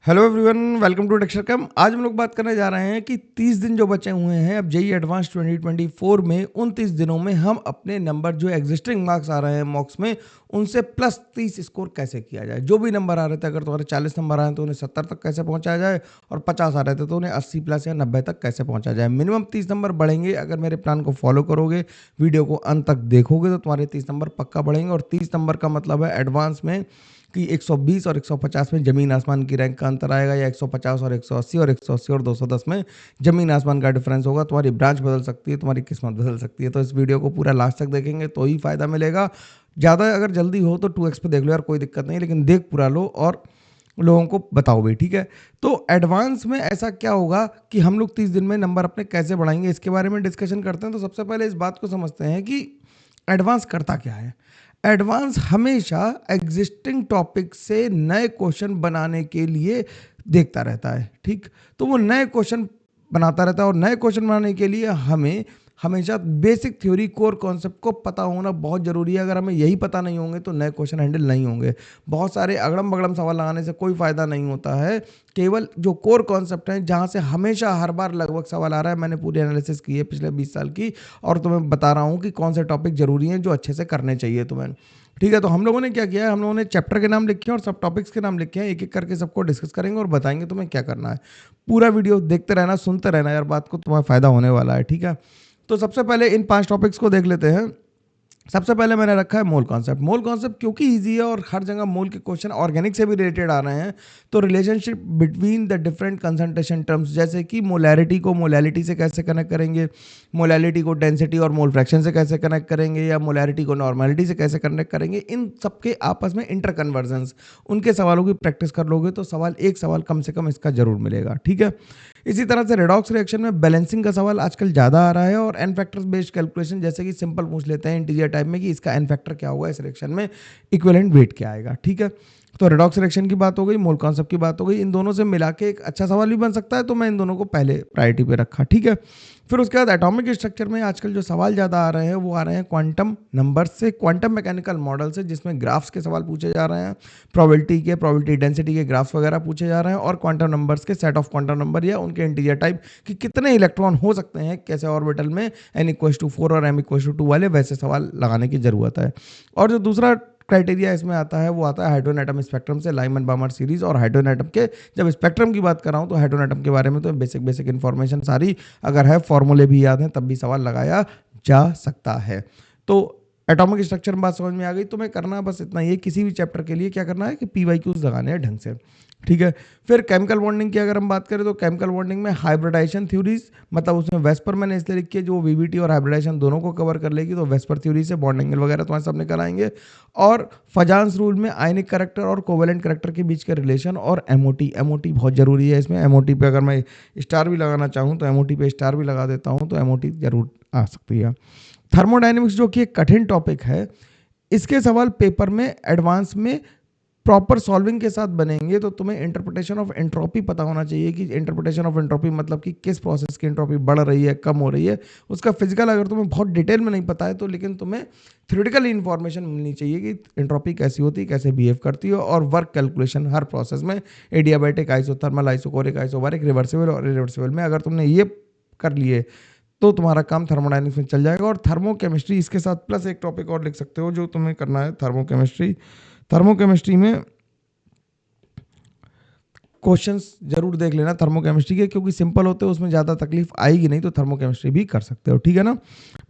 Hello everyone, welcome to Texturecom. आज हम लोग बात करने जा रहे हैं कि 30 दिन जो बचे हुए हैं अब जेईई एडवांस 2024 में, उन 30 दिनों में हम अपने नंबर जो एग्जिस्टिंग मार्क्स आ रहे हैं मॉक्स में, उनसे प्लस 30 स्कोर कैसे किया जाए। जो भी नंबर आ रहे थे, अगर तुम्हारे 40 नंबर आए तो उन्हें 70 तक कैसे पहुंचाया जाए, और 50 आ रहे थे तो उन्हें 80 प्लस या 90 तक कैसे पहुंचा जाए। मिनिमम 30 नंबर बढ़ेंगे अगर मेरे प्लान को फॉलो करोगे, वीडियो को अंत तक देखोगे तो तुम्हारे 30 नंबर पक्का बढ़ेंगे। और 30 नंबर का मतलब है एडवांस में कि 120 और 150 में जमीन आसमान की रैंक का अंतर आएगा, या 150 और 180 और 180 और 210 में जमीन आसमान का डिफरेंस होगा। तुम्हारी ब्रांच बदल सकती है, तुम्हारी किस्मत बदल सकती है। तो इस वीडियो को पूरा लास्ट तक देखेंगे तो ही फायदा मिलेगा। ज़्यादा अगर जल्दी हो तो 2x पे देख लो यार, कोई दिक्कत नहीं, लेकिन देख पूरा लो और लोगों को बताओ भी, ठीक है। तो एडवांस में ऐसा क्या होगा कि हम लोग 30 दिन में नंबर अपने कैसे बढ़ाएंगे, इसके बारे में डिस्कशन करते हैं। तो सबसे पहले इस बात को समझते हैं कि एडवांस करता क्या है। एडवांस हमेशा एग्जिस्टिंग टॉपिक से नए क्वेश्चन बनाने के लिए देखता रहता है, ठीक। तो वो नए क्वेश्चन बनाता रहता है, और नए क्वेश्चन बनाने के लिए हमें हमेशा बेसिक थ्योरी, कोर कॉन्सेप्ट को पता होना बहुत जरूरी है। अगर हमें यही पता नहीं होंगे तो नए क्वेश्चन हैंडल नहीं होंगे। बहुत सारे अगड़म बगड़म सवाल लगाने से कोई फायदा नहीं होता है। केवल जो कोर कॉन्सेप्ट है, जहां से हमेशा हर बार लगभग सवाल आ रहा है, मैंने पूरी एनालिसिस की है पिछले 20 साल की, और तुम्हें बता रहा हूं कि कौन से टॉपिक जरूरी हैं जो अच्छे से करने चाहिए तुम्हें, ठीक है। तो हम लोगों ने क्या किया है, हम लोगों ने चैप्टर के नाम लिखे हैं और सब टॉपिक्स के नाम लिखे हैं। एक एक करके सबको डिस्कस करेंगे और बताएंगे तुम्हें क्या करना है। पूरा वीडियो देखते रहना, सुनते रहना यार, बात को तुम्हारा फायदा होने वाला है, ठीक है। तो सबसे पहले इन 5 टॉपिक्स को देख लेते हैं। सबसे पहले मैंने रखा है मोल कॉन्सेप्ट। मोल कॉन्सेप्ट क्योंकि इजी है और हर जगह मोल के क्वेश्चन ऑर्गेनिक से भी रिलेटेड आ रहे हैं, तो relationship between the different concentration terms, जैसे कि मोलैरिटी को मोलैलिटी से कैसे कनेक्ट करेंगे, मोलैलिटी को डेंसिटी और मोल फ्रैक्शन से कैसे कनेक्ट करेंगे, या मोलैरिटी को नॉर्मैलिटी से कैसे कनेक्ट करेंगे, इन सबके आपस में इंटर कन्वर्जन्स, उनके सवालों की प्रैक्टिस कर लोगे तो एक सवाल कम से कम इसका जरूर मिलेगा, ठीक है। इसी तरह से रेडॉक्स रिएक्शन में बैलेंसिंग का सवाल आजकल ज़्यादा आ रहा है, और एन फैक्टर्स बेस्ड कैलकुलेशन, जैसे कि सिंपल पूछ लेते हैं इंटीजर टाइप में कि इसका एन फैक्टर क्या होगा, इस रिएक्शन में इक्विवेलेंट वेट क्या आएगा, ठीक है। तो रेडॉक्स रिएक्शन की बात हो गई, मोल कॉन्सेप्ट की बात हो गई, इन दोनों से मिला के एक अच्छा सवाल भी बन सकता है, तो मैं इन दोनों को पहले प्रायोरिटी पे रखा, ठीक है। फिर उसके बाद एटॉमिक स्ट्रक्चर में आजकल जो सवाल ज़्यादा आ रहे हैं वो आ रहे हैं क्वांटम नंबर से, क्वांटम मैकेनिकल मॉडल से, जिसमें ग्राफ्स के सवाल पूछे जा रहे हैं, प्रोबेबिलिटी डेंसिटी के ग्राफ्स वगैरह पूछे जा रहे हैं, और क्वांटम नंबर्स के सेट ऑफ क्वांटम नंबर या उनके इंटीजर टाइप कि कितने इलेक्ट्रॉन हो सकते हैं कैसे ऑर्बिटल में, n=4 और m=2 वाले वैसे सवाल लगाने की जरूरत है। और जो दूसरा क्राइटेरिया इसमें आता है वो आता है हाइड्रोजन एटम स्पेक्ट्रम से, लाइमन बामर सीरीज। और हाइड्रोजन एटम के जब स्पेक्ट्रम की बात कर रहा हूँ तो हाइड्रोजन एटम के बारे में तो बेसिक बेसिक इन्फॉर्मेशन सारी अगर है, फॉर्मूले भी याद हैं, तब भी सवाल लगाया जा सकता है। तो एटॉमिक स्ट्रक्चर में बात समझ में आ गई। तुम्हें करना बस इतना ही है, किसी भी चैप्टर के लिए क्या करना है कि PYQs लगाने हैं ढंग से, ठीक है। फिर केमिकल बॉन्डिंग की अगर हम बात करें तो केमिकल बॉन्डिंग में हाइब्रिडाइजेशन थ्योरीज, मतलब उसमें वेस्पर मैंने इसलिए लिखी है जो VBT और हाइब्रिडाइजेशन दोनों को कवर कर लेगी, तो वेस्पर थ्योरी से बॉन्ड एंगल वगैरह तुम्हारे सामने कराएंगे। और फजान्स रूल में आयनिक करेक्टर और कोवेलेंट करेक्टर के बीच के रिलेशन, और एमओटी बहुत जरूरी है इसमें। एमओटी पे अगर मैं स्टार भी लगाना चाहूँ तो एमओटी पे स्टार भी लगा देता हूँ, तो एमओटी जरूर आ सकती है। थर्मोडाइनमिक्स जो कि एक कठिन टॉपिक है, इसके सवाल पेपर में एडवांस में प्रॉपर सॉल्विंग के साथ बनेंगे, तो तुम्हें इंटरप्रिटेशन ऑफ एंट्रोपी पता होना चाहिए कि इंटरप्रिटेशन ऑफ एंट्रोपी मतलब कि किस प्रोसेस की एंट्रोपी बढ़ रही है, कम हो रही है। उसका फिजिकल अगर तुम्हें बहुत डिटेल में नहीं पता है तो, लेकिन तुम्हें थ्योरेटिकल इन्फॉर्मेशन मिलनी चाहिए कि एंट्रोपी कैसी होती है, कैसे बिहेव करती है, और वर्क कैलकुलेशन हर प्रोसेस में, adiabatic, isothermal, isochoric, isobaric, reversible और इरिवर्सिबल में अगर तुमने ये कर लिए तो तुम्हारा काम थर्मोडायनेमिक्स में चल जाएगा। और थर्मोकेमिस्ट्री इसके साथ प्लस एक टॉपिक और लिख सकते हो जो तुम्हें करना है, थर्मोकेमिस्ट्री। थर्मोकेमिस्ट्री में क्वेश्चंस जरूर देख लेना थर्मोकेमिस्ट्री के, क्योंकि सिंपल होते हैं, उसमें ज़्यादा तकलीफ आएगी नहीं, तो थर्मोकेमिस्ट्री भी कर सकते हो, ठीक है ना।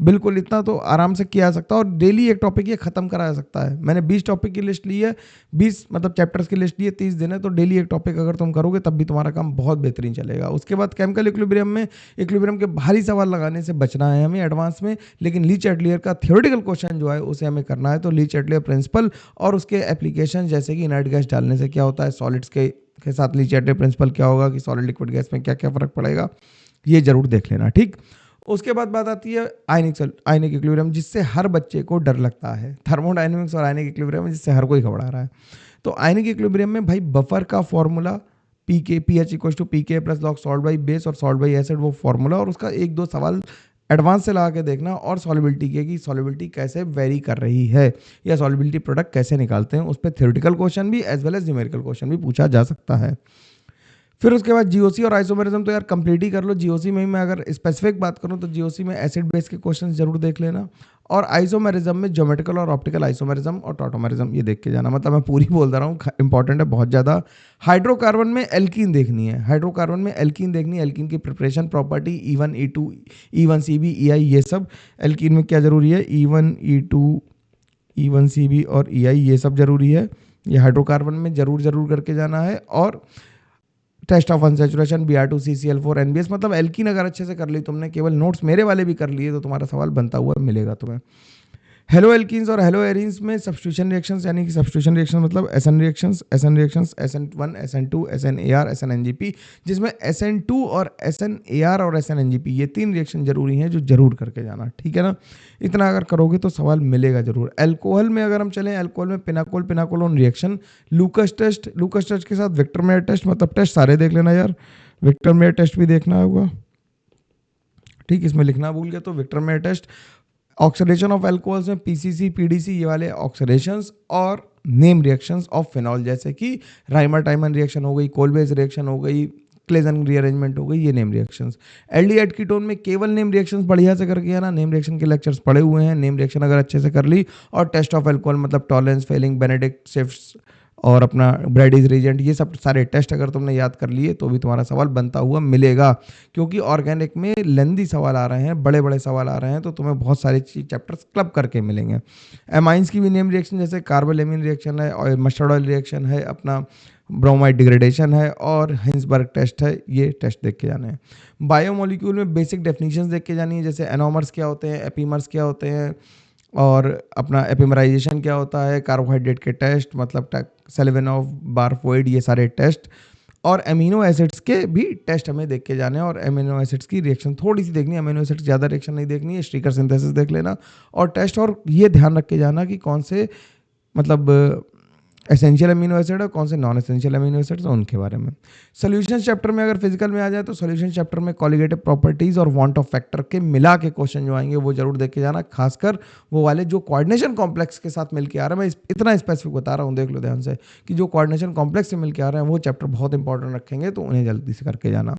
बिल्कुल इतना तो आराम से किया जा सकता है, और डेली एक टॉपिक ये खत्म करा जा सकता है। मैंने 20 टॉपिक की लिस्ट ली है, 20 मतलब चैप्टर्स की लिस्ट ली है, 30 दिन है, तो डेली एक टॉपिक अगर तुम करोगे तब भी तुम्हारा काम बहुत बेहतरीन चलेगा। उसके बाद केमिकल इक्विलिब्रियम में, इक्विलिब्रियम के भारी सवाल लगाने से बचना है हमें एडवांस में, लेकिन ली चैटलियर का थ्योरेटिकल क्वेश्चन जो है उसे हमें करना है। तो ली चैटलियर प्रिंसिपल और उसके एप्लीकेशन, जैसे कि इनर्ट गैस डालने से क्या होता है, सॉलिड्स के साथ ली चैटलियर प्रिंसिपल क्या होगा, कि सॉलिड लिक्विड गैस में क्या क्या फर्क पड़ेगा, ये जरूर देख लेना, ठीक। उसके बाद बात आती है आयनिक इक्विलिब्रियम, जिससे हर बच्चे को डर लगता है। थर्मोडायनेमिक्स और आयनिक इक्विलिब्रियम जिससे हर कोई घबरा रहा है। तो आयनिक इक्विलिब्रियम में भाई बफर का formula pH=pK plus log salt by base और सॉल्ट बाई एसिड, वो फॉर्मूला, और उसका एक दो सवाल एडवांस से लगा के देखना, और सॉल्युबिलिटी के कि सॉल्युबिलिटी कैसे वेरी कर रही है, या सॉल्युबिलिटी प्रोडक्ट कैसे निकालते हैं, उस पर थ्योरेटिकल क्वेश्चन भी as well as numerical question भी पूछा जा सकता है। फिर उसके बाद जीओसी और आइसोमेरिज्म तो यार कंप्लीट ही कर लो। जीओसी में ही मैं अगर स्पेसिफिक बात करूं तो जीओसी में एसिड बेस के क्वेश्चन जरूर देख लेना, और आइसोमेरिज्म में ज्योमेट्रिकल और ऑप्टिकल आइसोमेरिज्म और टॉटोमेरिज्म ये देख के जाना। मतलब मैं पूरी बोल दे रहा हूँ, इंपॉर्टेंट है बहुत ज़्यादा। हाइड्रोकार्बन में एल्कीन देखनी है, हाइड्रोकार्बन में एल्कीन देखनी है, एल्कीन की preparation, property, E1 E2 E1CB EI, ये सब एल्कीन में क्या जरूरी है, E1 E2 E1CB और EI ये सब जरूरी है। ये हाइड्रोकार्बन में जरूर जरूर करके जाना है। और test of unsaturation, Br2CCl4 NBS, मतलब एल्कीन अगर अच्छे से कर ली तुमने, केवल नोट्स मेरे वाले भी कर लिए, तो तुम्हारा सवाल बनता हुआ मिलेगा तुम्हें। हेलो एल्कीन्स और हेलो एरीन्स में सब्स्टिट्यूशन रिएक्शंस, यानी कि सब्स्टिट्यूशन रिएक्शन मतलब SN reactions SN1 SN2 SNAR SNNGP, जिसमें SN2 और SNAR और SNNGP ये 3 रिएक्शन जरूरी हैं जो जरूर करके जाना, ठीक है ना। इतना अगर करोगे तो सवाल मिलेगा जरूर। अल्कोहल में अगर हम चलें, अल्कोहल में पिनाकोल पिनाकोलोन रिएक्शन, लूकस टेस्ट के साथ विक्टर मेयर टेस्ट, मतलब टेस्ट सारे देख लेना यार, विक्टर मेयर टेस्ट भी देखना होगा, ठीक, इसमें लिखना भूल गया तो Victor Meyer test. Oxidation of alcohols में पीसीसी पीडीसी ये वाले ऑक्सीडेशंस, और नेम रिएक्शंस ऑफ फिनॉल, जैसे कि राइमर टाइमन रिएक्शन हो गई, कोलबेज रिएक्शन हो गई, क्लेजन रीअरेंजमेंट हो गई, ये नेम रिएक्शंस। एल्डिहाइड कीटोन में केवल नेम रिएक्शंस बढ़िया से करके है ना, नेम रिएक्शन के लेक्चर्स पढ़े हुए हैं, नेम रिएक्शन अगर अच्छे से कर ली, और टेस्ट ऑफ अल्कोहल मतलब टॉलरेंस, फेलिंग, बेनेडिक्ट, शिफ्ट्स और अपना ब्रैडीज रीजेंट, ये सब सारे टेस्ट अगर तुमने याद कर लिए तो भी तुम्हारा सवाल बनता हुआ मिलेगा। क्योंकि ऑर्गेनिक में लेंदी सवाल आ रहे हैं, बड़े बड़े सवाल आ रहे हैं, तो तुम्हें बहुत सारे चैप्टर्स क्लब करके मिलेंगे। एमाइंस की भी नेम रिएक्शन, जैसे कार्बोलेमिन रिएक्शन है, और मस्टर्ड ऑयल रिएक्शन है, अपना ब्रोमाइड डिग्रेडेशन है, और हिंसबर्ग टेस्ट है, ये टेस्ट देख के जाने हैं। बायोमोलिक्यूल में बेसिक डेफिनेशंस देख के जानी है, जैसे एनोमर्स क्या होते हैं, एपीमर्स क्या होते हैं, और अपना एपिमराइजेशन क्या होता है, कार्बोहाइड्रेट के टेस्ट मतलब सेलेवेनोव, बारफोइड, ये सारे टेस्ट, और अमीनो एसिड्स के भी टेस्ट हमें देख के जाने हैं, और अमीनो एसिड्स की रिएक्शन थोड़ी सी देखनी है, अमीनो एसिड्स ज़्यादा रिएक्शन नहीं देखनी है, स्ट्रीकर सिंथेसिस देख लेना और टेस्ट। और ये ध्यान रख के जाना कि कौन से मतलब एसेंशियल अमीनो एसिड है, कौन से नॉन एसेंशियल अमीनो एसिड्स हैं, उनके बारे में। सॉल्यूशन चैप्टर में अगर फिजिकल में आ जाए तो सॉल्यूशन चैप्टर में कॉलिगेटिव प्रॉपर्टीज और वांट ऑफ फैक्टर के मिला के क्वेश्चन जो आएंगे वो जरूर देख के जाना, खासकर वो वाले जो कोऑर्डिनेशन कॉम्प्लेक्स के साथ मिलकर आ रहा है। मैं इतना स्पेसिफिक बता रहा हूँ, देख लो ध्यान से, कि जो कोऑर्डिनेशन कॉम्प्लेक्स से मिलकर आ रहे हैं वो चैप्टर बहुत इंपॉर्टेंट रखेंगे, तो उन्हें जल्दी से करके जाना।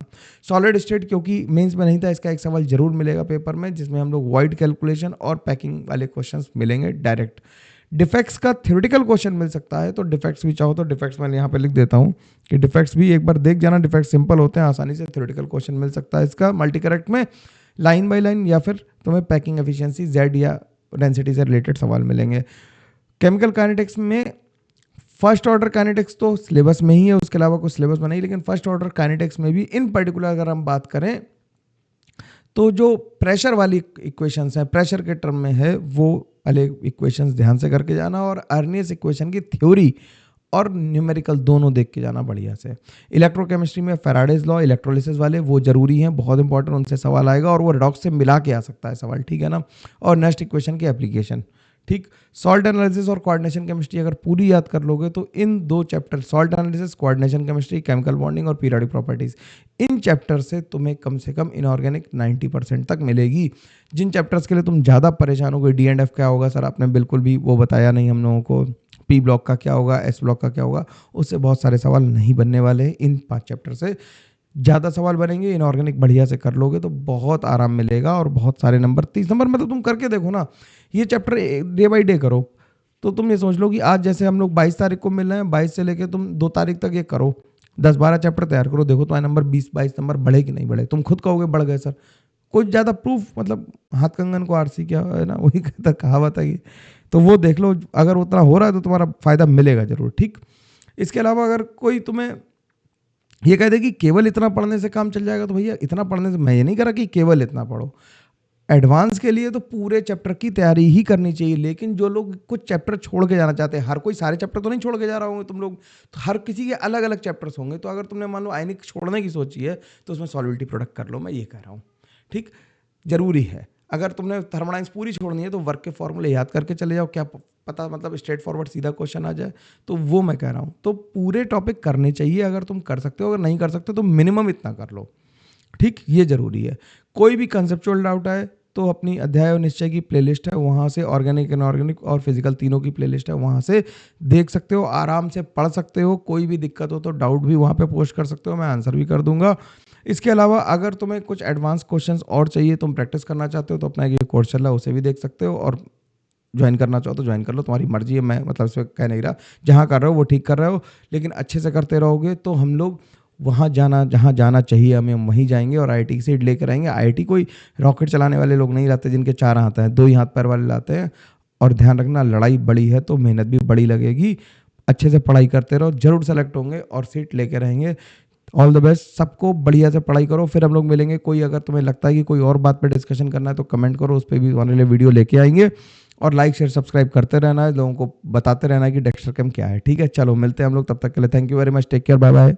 सॉलिड स्टेट क्योंकि मेंस में नहीं था, इसका एक सवाल जरूर मिलेगा पेपर में, जिसमें हम लोग वॉइड कैलकुलेशन और पैकिंग वाले क्वेश्चन मिलेंगे डायरेक्ट। डिफेक्ट्स का थ्योरेटिकल क्वेश्चन मिल सकता है, तो डिफेक्ट्स भी चाहो तो डिफेक्ट्स मैंने यहाँ पे लिख देता हूँ कि डिफेक्ट्स भी एक बार देख जाना। डिफेक्ट सिंपल होते हैं, आसानी से थ्योरेटिकल क्वेश्चन मिल सकता है इसका मल्टी करेक्ट में, लाइन बाय लाइन, या फिर तुम्हें पैकिंग एफिशिएंसी जेड या डेंसिटी से रिलेटेड सवाल मिलेंगे। केमिकल काइनेटिक्स में फर्स्ट ऑर्डर काइनेटिक्स तो सिलेबस में ही है, उसके अलावा कुछ सिलेबस में नहीं, लेकिन फर्स्ट ऑर्डर काइनेटिक्स में भी इन पर्टिकुलर अगर हम बात करें तो जो प्रेशर वाली इक्वेशंस हैं, प्रेशर के टर्म में है, वो वाले इक्वेशंस ध्यान से करके जाना, और अर्नियस इक्वेशन की थ्योरी और न्यूमेरिकल दोनों देख के जाना बढ़िया से। इलेक्ट्रोकेमिस्ट्री में फेराडेज लॉ, इलेक्ट्रोलिसिस वाले वो जरूरी हैं, बहुत इंपॉर्टेंट, उनसे सवाल आएगा, और वो रेडॉक्स से मिला के आ सकता है सवाल, ठीक है ना। और नेक्स्ट इक्वेशन की एप्लीकेशन, ठीक। सॉल्ट एनालिसिस और कोऑर्डिनेशन केमिस्ट्री अगर पूरी याद कर लोगे तो इन दो chapter, salt analysis, coordination chemistry, chemical bonding और पीरियोडिक प्रॉपर्टीज, इन चैप्टर से तुम्हें कम से कम इनऑर्गेनिक 90% तक मिलेगी। जिन चैप्टर्स के लिए तुम ज़्यादा परेशान हो गए, डी एंड एफ क्या होगा सर, आपने बिल्कुल भी वो बताया नहीं हम लोगों को, पी ब्लॉक का क्या होगा, एस ब्लॉक का क्या होगा, उससे बहुत सारे सवाल नहीं बनने वाले हैं। इन 5 चैप्टर से ज़्यादा सवाल बनेंगे, इनऑर्गेनिक बढ़िया से कर लोगे तो बहुत आराम मिलेगा, और बहुत सारे नंबर, 30 नंबर मतलब तुम करके देखो ना, ये चैप्टर डे बाई डे करो, तो तुम ये समझ लो कि आज जैसे हम लोग 22 तारीख को मिल रहे हैं, 22 से लेके तुम 2 तारीख तक ये करो, 10-12 चैप्टर तैयार करो, देखो तुम्हारे नंबर 20-22 नंबर बढ़े कि नहीं बढ़े। तुम खुद कहोगे बढ़ गए सर, कुछ ज़्यादा प्रूफ, मतलब हाथ कंगन को आरसी क्या है ना, वही कहता कहावत है ये, तो वो देख लो, अगर उतना हो रहा है तो तुम्हारा फायदा मिलेगा जरूर, ठीक। इसके अलावा अगर कोई तुम्हें ये कह दे कि केवल इतना पढ़ने से काम चल जाएगा, तो भैया इतना पढ़ने से, मैं ये नहीं कह रहा कि केवल इतना पढ़ो, एडवांस के लिए तो पूरे चैप्टर की तैयारी ही करनी चाहिए। लेकिन जो लोग कुछ चैप्टर छोड़ के जाना चाहते हैं, हर कोई सारे चैप्टर तो नहीं छोड़ के जा रहा होंगे तुम लोग, तो हर किसी के अलग अलग चैप्टर्स होंगे, तो अगर तुमने मान लो आयनिक छोड़ने की सोची है तो उसमें सॉल्युबिलिटी प्रोडक्ट कर लो, मैं ये कह रहा हूँ, ठीक, जरूरी है। अगर तुमने थर्मोडायनेमिक्स पूरी छोड़नी है तो वर्क के फॉर्मूले याद करके चले जाओ, क्या पता मतलब स्ट्रेट फॉरवर्ड सीधा क्वेश्चन आ जाए, तो वो मैं कह रहा हूँ। तो पूरे टॉपिक करने चाहिए, अगर तुम कर सकते हो, अगर नहीं कर सकते तो मिनिमम इतना कर लो, ठीक, ये जरूरी है। कोई भी कंसेप्चुअल डाउट आए तो अपनी अध्याय और निश्चय की प्लेलिस्ट है, वहाँ से ऑर्गेनिक, इनऑर्गेनिक और फिजिकल तीनों की प्लेलिस्ट है, वहाँ से देख सकते हो, आराम से पढ़ सकते हो। कोई भी दिक्कत हो तो डाउट भी वहाँ पे पोस्ट कर सकते हो, मैं आंसर भी कर दूंगा। इसके अलावा अगर तुम्हें कुछ एडवांस क्वेश्चंस और चाहिए, तुम प्रैक्टिस करना चाहते हो, तो अपना ये कोर्स चल रहा है, उसे भी देख सकते हो। और ज्वाइन करना चाहो तो ज्वाइन कर लो, तुम्हारी मर्जी है, मैं मतलब इसमें कह नहीं रहा। जहाँ कर रहे हो वो ठीक कर रहे हो, लेकिन अच्छे से करते रहोगे तो हम लोग वहाँ जाना, जहाँ जाना चाहिए हमें, हम वहीं जाएंगे और आईआईटी की सीट लेकर आएंगे। आईआईटी कोई रॉकेट चलाने वाले लोग नहीं लाते जिनके 4 हाथ हैं, 2 ही हाथ पैर वाले लाते हैं। और ध्यान रखना, लड़ाई बड़ी है तो मेहनत भी बड़ी लगेगी। अच्छे से पढ़ाई करते रहो, जरूर सेलेक्ट होंगे और सीट लेके रहेंगे। ऑल द बेस्ट, सबको बढ़िया से पढ़ाई करो। फिर हम लोग मिलेंगे। कोई अगर तुम्हें लगता है कि कोई और बात पे डिस्कशन करना है तो कमेंट करो, उस पर भी तुम्हारे लिए वीडियो लेके आएंगे। और लाइक शेयर सब्सक्राइब करते रहना है, लोगों को बताते रहना है कि डेक्स्टर कैम क्या है। ठीक है, चलो मिलते हैं हम लोग, तब तक के लिए thank you very much, take care, bye bye.